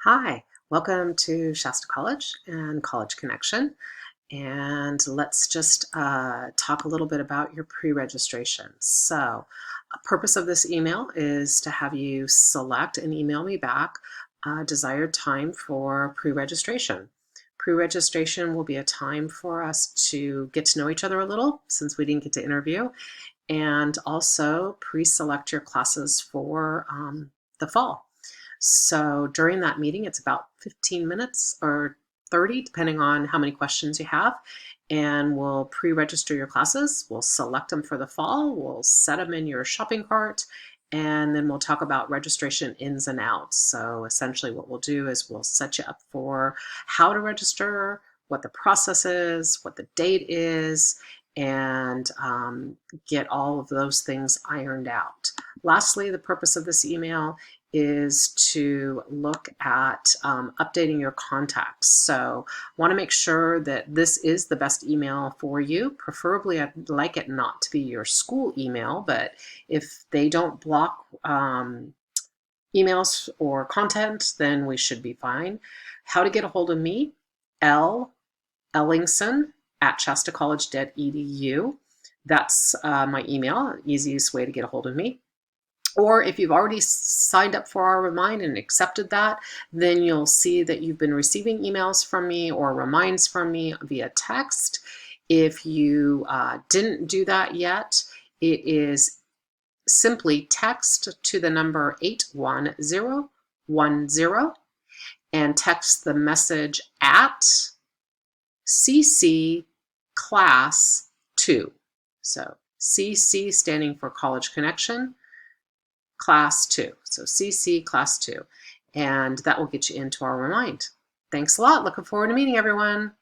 Hi, welcome to Shasta College and College Connection. And let's just talk a little bit about your pre-registration. So, a purpose of this email is to have you select and email me back a desired time for pre-registration. Pre-registration will be a time for us to get to know each other a little since we didn't get to interview, and also pre-select your classes for the fall. So during that meeting, it's about 15 minutes or 30, depending on how many questions you have. And we'll pre-register your classes. We'll select them for the fall. We'll set them in your shopping cart. And then we'll talk about registration ins and outs. So essentially what we'll do is we'll set you up for how to register, what the process is, what the date is, and get all of those things ironed out. Lastly, the purpose of this email is to look at updating your contacts. So want to make sure that this is the best email for you. Preferably, I'd like it not to be your school email, but if they don't block emails or content, then we should be fine. How to get a hold of me, L. Ellingson at shastacollege.edu. That's my email, easiest way to get a hold of me. Or if you've already signed up for our Remind and accepted that, then you'll see that you've been receiving emails from me or reminds from me via text. If you didn't do that yet, it is simply text to the number 81010 and text the message at CC Class 2. So CC standing for College Connection, Class 2. So CC Class 2. And that will get you into our Remind. Thanks a lot. Looking forward to meeting everyone.